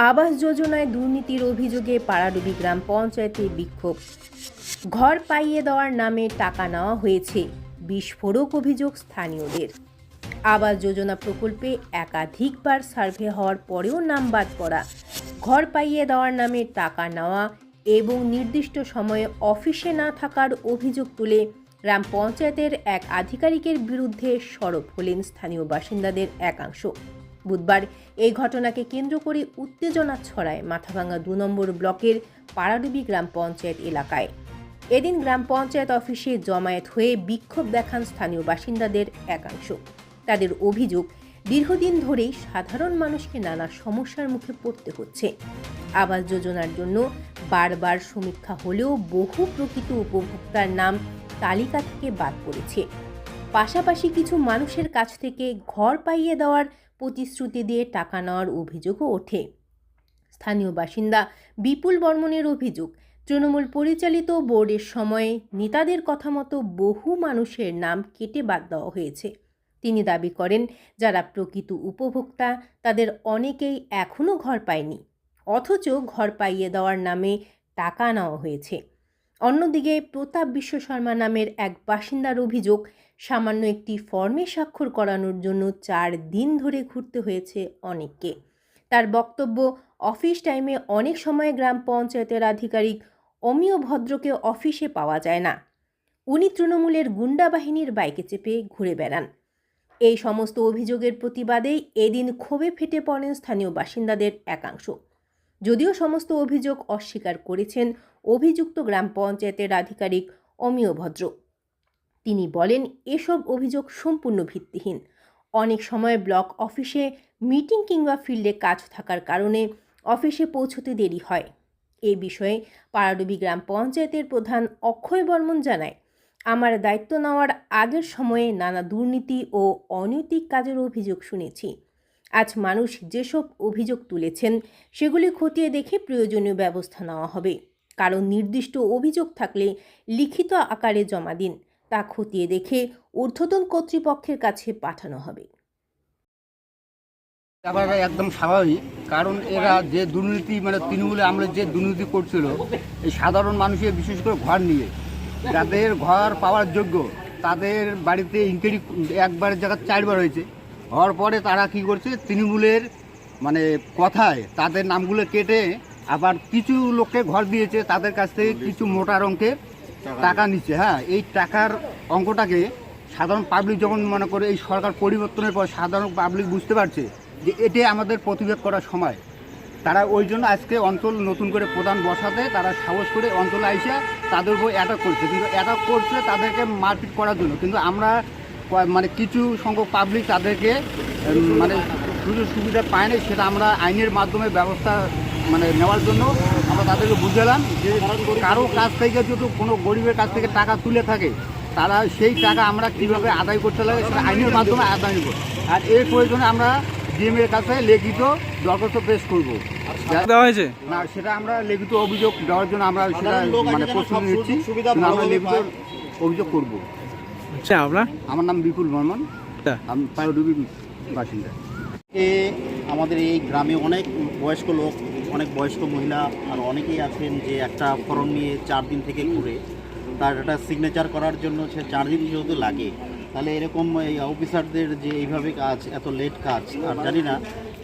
আবাস যোজনায় দুর্নীতির অভিযোগে পাড়াডুবি গ্রাম পঞ্চায়েতে বিক্ষোভ। ঘর পাইয়ে দেওয়ার নামে টাকা নেওয়া হয়েছে, বিস্ফোরক অভিযোগ স্থানীয়দের। আবাস যোজনা প্রকল্পে একাধিকবার সার্ভে হওয়ার পরেও নাম বাদ পড়া, ঘর পাইয়ে দেওয়ার নামে টাকা নেওয়া এবং নির্দিষ্ট সময়ে অফিসে না থাকার অভিযোগ তুলে গ্রাম পঞ্চায়েতের এক আধিকারিকের বিরুদ্ধে সরব হলেন স্থানীয় বাসিন্দাদের একাংশ। বুধবার এই ঘটনাকে কেন্দ্র করে উত্তেজনা ছড়ায় মাথাভাঙ্গা ২ নম্বর ব্লকের পাড়াডুবি গ্রাম পঞ্চায়েত এলাকায়। এদিন গ্রাম পঞ্চায়েত অফিসে জমায়েত হয়ে বিক্ষোভ দেখান স্থানীয় বাসিন্দাদের একাংশ। তাদের অভিযোগ, দীর্ঘদিন ধরেই সাধারণ মানুষকে নানা সমস্যার মুখে পড়তে হচ্ছে। আবাস যোজনার জন্য বারবার সমীক্ষা হলেও বহু প্রকৃত উপভোক্তার নাম তালিকা থেকে বাদ পড়েছে। পাশাপাশি কিছু মানুষের কাছ থেকে ঘর পাইয়ে দেওয়ার প্রতিশ্রুতি দিয়ে টাকা নেওয়ার অভিযোগও ওঠে। স্থানীয় বাসিন্দা বিপুল বর্মনের অভিযোগ, তৃণমূল পরিচালিত বোর্ডের সময়ে নেতাদের কথা মতো বহু মানুষের নাম কেটে বাদ দেওয়া হয়েছে। তিনি দাবি করেন, যারা প্রকৃত উপভোক্তা তাদের অনেকেই এখনও ঘর পায়নি, অথচ ঘর পাইয়ে দেওয়ার নামে টাকা নেওয়া হয়েছে। অন্যদিকে প্রতাপ বিশ্ব শর্মা নামের এক বাসিন্দার অভিযোগ, সামান্য একটি ফর্মে স্বাক্ষর করানোর জন্য 4 দিন ধরে ঘুরতে হয়েছে অনেককে। তার বক্তব্য, অফিস টাইমে অনেক সময় গ্রাম পঞ্চায়েতের আধিকারিক অমিয় ভদ্রকে অফিসে পাওয়া যায় না। উনি তৃণমূলের গুন্ডা বাহিনীর বাইকে চেপে ঘুরে বেড়ান। এই সমস্ত অভিযোগের প্রতিবাদেই এদিন ক্ষোভে ফেটে পড়েন স্থানীয় বাসিন্দাদের একাংশ। যদিও সমস্ত অভিযোগ অস্বীকার করেছেন অভিযুক্ত গ্রাম পঞ্চায়েতের আধিকারিক অমিয় ভদ্র। তিনি বলেন, এসব অভিযোগ সম্পূর্ণ ভিত্তিহীন। অনেক সময় ব্লক অফিসে মিটিং কিংবা ফিল্ডে কাজ থাকার কারণে অফিসে পৌঁছতে দেরি হয়। এই বিষয়ে পাড়াডুবি গ্রাম পঞ্চায়েতের প্রধান অক্ষয় বর্মন জানায়, আমার দায়িত্ব নেওয়ার আগের সময়ে নানা দুর্নীতি ও অনৈতিক কাজের অভিযোগ শুনেছি। আজ মানুষ যেসব অভিযোগ তুলেছেন সেগুলি খতিয়ে দেখে প্রয়োজনীয় ব্যবস্থা নেওয়া হবে। কারণ নির্দিষ্ট অভিযোগ থাকলে লিখিত আকারে জমা দিন, তা খতিয়ে দেখে ঊর্ধ্বতন কর্তৃপক্ষের কাছে পাঠানো হবে। ব্যাপারটা একদম স্বাভাবিক, কারণ এরা যে দুর্নীতি তৃণমূলে আমলে যে দুর্নীতি করছিল, এই সাধারণ মানুষের বিশেষ করে ঘর নিয়ে, যাদের ঘর পাওয়ার যোগ্য তাদের বাড়িতে ইনকোয়ারি একবারের জায়গায় 4 বার হয়েছে। হওয়ার পরে তারা কি করছে, তৃণমূলের কথায় তাদের নামগুলো কেটে আবার কিছু লোককে ঘর দিয়েছে, তাদের কাছ থেকে কিছু মোটা অঙ্কের টাকা নিচ্ছে। হ্যাঁ, এই টাকার অঙ্কটাকে সাধারণ পাবলিক যখন মনে করে এই সরকার পরিবর্তনের পর সাধারণ পাবলিক বুঝতে পারছে যে এটাই আমাদের প্রতিবাদ করার সময়, তারা ওই জন্য আজকে অঞ্চল নতুন করে প্রধান বসাতে তারা সাহস করে অঞ্চলে আইসা তাদের উপর অ্যাটাক করছে। কিন্তু অ্যাটাক করছে তাদেরকে মারপিট করার জন্য, কিন্তু আমরা কিছু সংখ্যক পাবলিক তাদেরকে সুযোগ সুবিধা পায় না, সেটা আমরা আইনের মাধ্যমে ব্যবস্থা নেওয়ার জন্য আমরা তাদেরকে বুঝালাম যে কারো কাছ থেকে যদি কোনো গরিবের কাছ থেকে টাকা তুলে থাকে, তারা সেই টাকা আমরা কীভাবে আদায় করতে লাগে সেটা আইনের মাধ্যমে আদায় নেব। আর এর প্রয়োজনে আমরা ডিএমের কাছে লিখিত দরখাস্ত পেশ করবো। দেওয়া হয়েছে না, সেটা আমরা লিখিত অভিযোগ দেওয়ার জন্য আমরা সেটা প্রস্তুতি নিচ্ছি, আমরা লিখিত অভিযোগ করব। আচ্ছা, আপনার? আমার নাম বিপুল বর্মন, আমি পাড়াডুবি বাসিন্দা। আমাদের এই গ্রামে অনেক বয়স্ক লোক, অনেক বয়স্ক মহিলা আর অনেকেই আছেন যে একটা ফর্ম নিয়ে 4 দিন থেকে ঘুরে, তার একটা সিগনেচার করার জন্য সে 4 দিন যেহেতু লাগে, তাহলে এরকম এই অফিসারদের যে এইভাবে কাজ, এত লেট কাজ আর জানি না,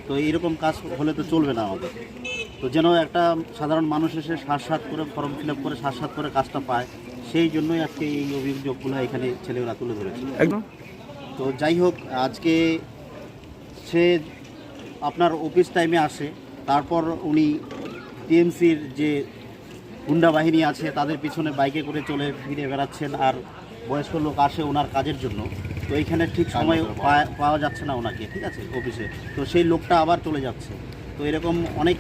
তো এইরকম কাজ হলে তো চলবে না আমাদের। তো যেন একটা সাধারণ মানুষ এসে সাত করে ফর্ম ফিল আপ করে সাত করে কাজটা পায়, সেই জন্যই আজকে এই অভিযোগগুলো এখানে ছেলেরা তুলে ধরেছে। একদম। তো যাই হোক, আজকে সে আপনার অফিস টাইমে আসে, তারপর উনি টিএমসির যে গুন্ডা বাহিনী আছে তাদের পিছনে বাইকে করে চলে ফিরে বেড়াচ্ছেন, আর বয়স্ক লোক আসে ওনার কাজের জন্য, তো এইখানে ঠিক সময় পাওয়া যাচ্ছে না ওনাকে, ঠিক আছে, অফিসে, তো সেই লোকটা আবার চলে যাচ্ছে। তো এরকম অনেক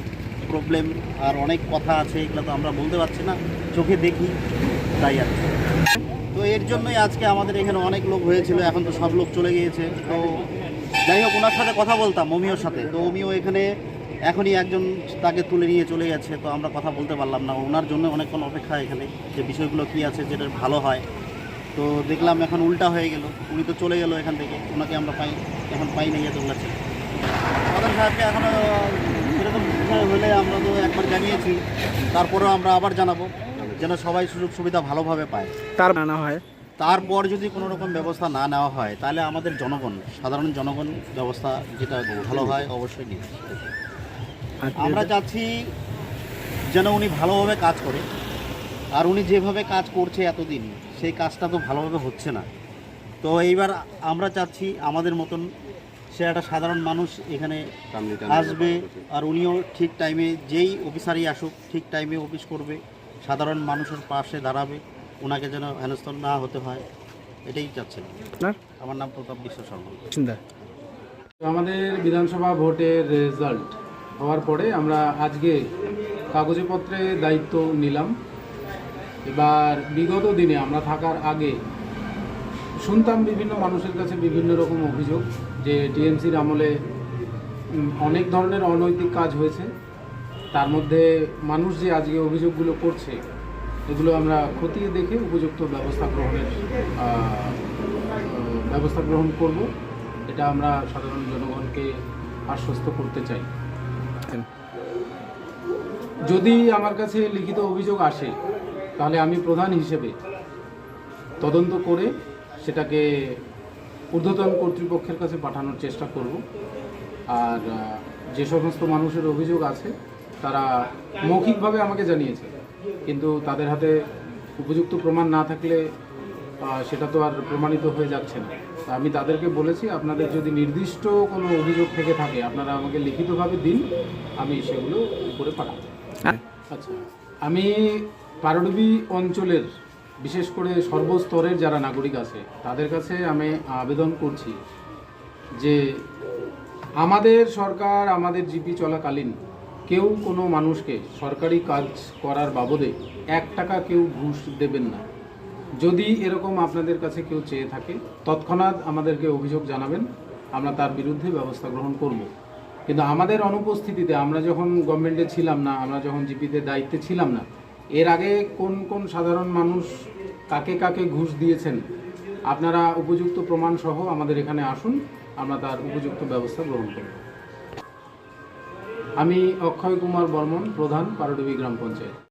প্রবলেম আর অনেক কথা আছে, এগুলো তো আমরা বলতে পারছি না, চোখে দেখি তাই আর। তো এর জন্যই আজকে আমাদের এখানে অনেক লোক হয়েছিল, এখন তো সব লোক চলে গিয়েছে। তো যাই হোক, ওনার সাথে কথা বলতাম অমিওর সাথে, তো অমিও এখানে এখনই একজন তাকে তুলে নিয়ে চলে গেছে, তো আমরা কথা বলতে পারলাম না। ওনার জন্য অনেকক্ষণ অপেক্ষা এখানে, যে বিষয়গুলো কী আছে যেটা ভালো হয়। তো দেখলাম এখন উল্টা হয়ে গেল, উনি তো চলে গেল এখান থেকে, ওনাকে আমরা এখন পাই নাই এত বলেছে। প্রধান সাহেবকে এখনও সেরকম সমস্যা হলে আমরা তো একবার জানিয়েছি, তারপরেও আমরা আবার জানাবো যেন সবাই সুযোগ সুবিধা ভালোভাবে পায়। তার আনা হয়। তারপর যদি কোনো রকম ব্যবস্থা না নেওয়া হয় তাহলে আমাদের জনগণ, সাধারণ জনগণ ব্যবস্থা যেটা ভালো হয় অবশ্যই নিয়ে আসবে। আমরা চাচ্ছি যেন উনি ভালোভাবে কাজ করে, আর উনি যেভাবে কাজ করছে এতদিন সেই কাজটা তো ভালোভাবে হচ্ছে না। তো এইবার আমরা চাচ্ছি আমাদের মতন সে একটা সাধারণ মানুষ এখানে আসবে, আর উনিও ঠিক টাইমে, যেই অফিসারই আসুক ঠিক টাইমে অফিস করবে, সাধারণ মানুষের পাশে দাঁড়াবে, ওনাকে যেন হেনস্থন না হতে হয়, এটাই চাচ্ছেন। আপনার আমার নাম প্রতাপ বিশ্ব শর্মা। চিন্তা আমাদের বিধানসভা ভোটের রেজাল্ট হওয়ার পরে আমরা আজকে কাগজপত্রে দায়িত্ব নিলাম। এবার বিগত দিনে আমরা থাকার আগে শুনতাম বিভিন্ন মানুষের কাছে বিভিন্ন রকম অভিযোগ যে টিএমসির আমলে অনেক ধরনের অনৈতিক কাজ হয়েছে। তার মধ্যে মানুষ যে আজকে অভিযোগগুলো করছে এগুলো আমরা খতিয়ে দেখে উপযুক্ত ব্যবস্থা গ্রহণ করব, এটা আমরা সাধারণ জনগণকে আশ্বস্ত করতে চাই। যদি আমার কাছে লিখিত অভিযোগ আসে তাহলে আমি প্রধান হিসেবে তদন্ত করে সেটাকে ঊর্ধ্বতন কর্তৃপক্ষের কাছে পাঠানোর চেষ্টা করব। আর যে সমস্ত মানুষের অভিযোগ আছে তারা মৌখিকভাবে আমাকে জানিয়েছে, কিন্তু তাদের হাতে উপযুক্ত প্রমাণ না থাকলে সেটা তো আর প্রমাণিত হয়ে যাচ্ছে না। তা আমি তাদেরকে বলেছি, আপনাদের যদি নির্দিষ্ট কোনো অভিযোগ থেকে থাকে আপনারা আমাকে লিখিতভাবে দিন, আমি সেগুলো উপরে পাঠাবো। আচ্ছা, আমি পারডুবি অঞ্চলের বিশেষ করে সর্বস্তরের যারা নাগরিক আছে তাদের কাছে আমি আবেদন করছি যে আমাদের সরকার, আমাদের জিপি চলাকালীন কেউ কোনো মানুষকে সরকারি কাজ করার বাবদে 1 টাকা কেউ ঘুষ দেবেন না। যদি এরকম আপনাদের কাছে কেউ চেয়ে থাকে তৎক্ষণাৎ আমাদেরকে অভিযোগ জানাবেন, আমরা তার বিরুদ্ধে ব্যবস্থা গ্রহণ করব। কিন্তু আমাদের অনুপস্থিতিতে, আমরা যখন গভর্নমেন্টে ছিলাম না, আমরা যখন জিপিতে দায়িত্বে ছিলাম না, এর আগে কোন কোন সাধারণ মানুষ কাকে কাকে ঘুষ দিয়েছেন আপনারা উপযুক্ত প্রমাণ সহ আমাদের এখানে আসুন, আমরা তার উপযুক্ত ব্যবস্থা গ্রহণ করব। আমি অক্ষয় কুমার বর্মন, প্রধান, পারডুবি গ্রাম পঞ্চায়েত।